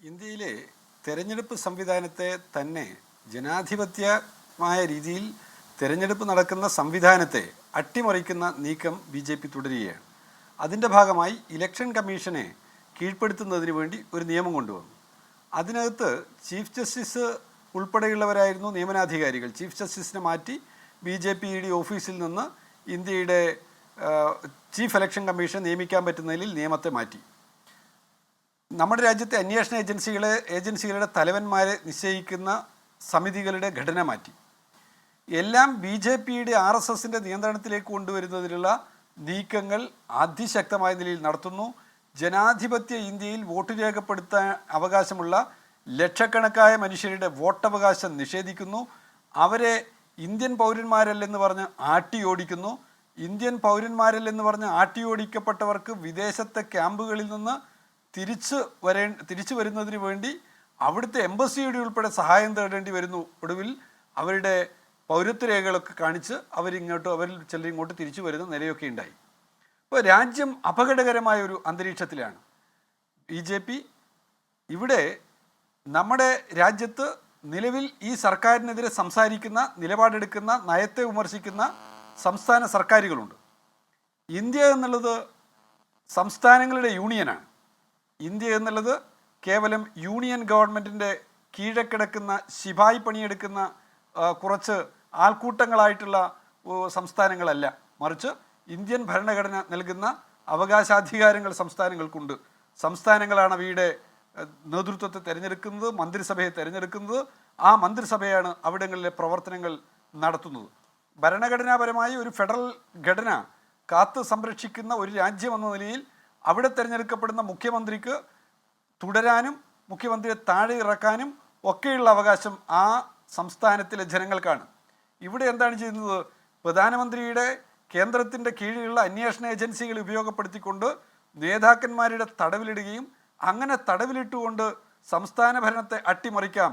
ഇന്ത്യയിലെ തെരഞ്ഞെടുപ്പ് സംവിധാനത്തെ തന്നെ ജനാധിപത്യമായ രീതിയിൽ തെരഞ്ഞെടുപ്പ് നടക്കുന്ന സംവിധാനത്തെ അട്ടിമറിക്കുന്ന നീക്കം BJP തുടരുകയാണ്. അതിൻ്റെ ഭാഗമായി ഇലക്ഷൻ കമ്മീഷനെ കീഴ്പ്പെടുത്തുന്നതിന് വേണ്ടി ഒരു നിയമം കൊണ്ടുവന്നു. അതിനകത്ത് ചീഫ് ജസ്റ്റിസ് ഉൾപ്പെടെയുള്ളവരായിരുന്നു നിയമനാധികാരികൾ. ചീഫ് ജസ്റ്റിസിനെ മാറ്റി BJP ഓഫീസിൽ നിന്ന് ഇന്ത്യയുടെ ചീഫ് ഇലക്ഷൻ കമ്മീഷൻ നിയമിക്കാൻ പറ്റുന്നതിൽ നിയമത്തെ മാറ്റി. നമ്മുടെ രാജ്യത്തെ അന്വേഷണ ഏജൻസികളുടെ തലവന്മാരെ നിശ്ചയിക്കുന്ന സമിതികളുടെ ഘടന മാറ്റി. എല്ലാം BJP RSSൻ്റെ നിയന്ത്രണത്തിലേക്ക് കൊണ്ടുവരുന്നതിനുള്ള നീക്കങ്ങൾ അതിശക്തമായ നിലയിൽ നടത്തുന്നു. ജനാധിപത്യ ഇന്ത്യയിൽ വോട്ട് രേഖപ്പെടുത്താൻ അവകാശമുള്ള ലക്ഷക്കണക്കായ മനുഷ്യരുടെ വോട്ടവകാശം നിഷേധിക്കുന്നു. അവരെ ഇന്ത്യൻ പൗരന്മാരല്ലെന്ന് പറഞ്ഞ് ആട്ടിയോടിക്കുന്നു. ഇന്ത്യൻ പൗരന്മാരല്ലെന്ന് പറഞ്ഞ് ആട്ടിയോടിക്കപ്പെട്ടവർക്ക് വിദേശത്തെ ക്യാമ്പുകളിൽ നിന്ന് തിരിച്ചു വരുന്നതിന് വേണ്ടി അവിടുത്തെ എംബസിയുടെ ഉൾപ്പെടെ സഹായം തേടേണ്ടി വരുന്നു. ഒടുവിൽ അവരുടെ പൗരത്വ രേഖകളൊക്കെ കാണിച്ച് അവരിൽ ചിലർ ഇങ്ങോട്ട് തിരിച്ചു വരുന്ന നിലയൊക്കെ ഉണ്ടായി. ഇപ്പോൾ രാജ്യം അപകടകരമായ ഒരു അന്തരീക്ഷത്തിലാണ്. BJP ഇവിടെ നമ്മുടെ രാജ്യത്ത് നിലവിൽ ഈ സർക്കാരിനെതിരെ സംസാരിക്കുന്ന, നിലപാടെടുക്കുന്ന, നയത്തെ വിമർശിക്കുന്ന സംസ്ഥാന സർക്കാരുകളുണ്ട്. ഇന്ത്യ എന്നുള്ളത് സംസ്ഥാനങ്ങളുടെ യൂണിയനാണ്. ഇന്ത്യ എന്നുള്ളത് കേവലം യൂണിയൻ ഗവൺമെൻറ്റിൻ്റെ കീഴെ കിടക്കുന്ന ശിപായി പണിയെടുക്കുന്ന കുറച്ച് ആൾക്കൂട്ടങ്ങളായിട്ടുള്ള സംസ്ഥാനങ്ങളല്ല, മറിച്ച് ഇന്ത്യൻ ഭരണഘടന നൽകുന്ന അവകാശാധികാരങ്ങൾ സംസ്ഥാനങ്ങൾക്കുണ്ട്. സംസ്ഥാനങ്ങളാണ് അവയുടെ നേതൃത്വത്തെ തിരഞ്ഞെടുക്കുന്നത്, മന്ത്രിസഭയെ തിരഞ്ഞെടുക്കുന്നത്. ആ മന്ത്രിസഭയാണ് അവിടങ്ങളിലെ പ്രവർത്തനങ്ങൾ നടത്തുന്നത്. ഭരണഘടനാപരമായി ഒരു ഫെഡറൽ ഘടന കാത്തു സംരക്ഷിക്കുന്ന ഒരു രാജ്യം എന്ന നിലയിൽ അവിടെ തിരഞ്ഞെടുക്കപ്പെടുന്ന മുഖ്യമന്ത്രിക്ക് തുടരാനും മുഖ്യമന്ത്രിയെ താഴെ ഇറക്കാനും ഒക്കെയുള്ള അവകാശം ആ സംസ്ഥാനത്തിലെ ജനങ്ങൾക്കാണ്. ഇവിടെ എന്താണ് ചെയ്യുന്നത്? പ്രധാനമന്ത്രിയുടെ കേന്ദ്രത്തിൻ്റെ കീഴിലുള്ള അന്വേഷണ ഏജൻസികൾ ഉപയോഗപ്പെടുത്തിക്കൊണ്ട് നേതാക്കന്മാരുടെ തടവിലിടുകയും അങ്ങനെ തടവിലിട്ടുകൊണ്ട് സംസ്ഥാന ഭരണത്തെ അട്ടിമറിക്കാം,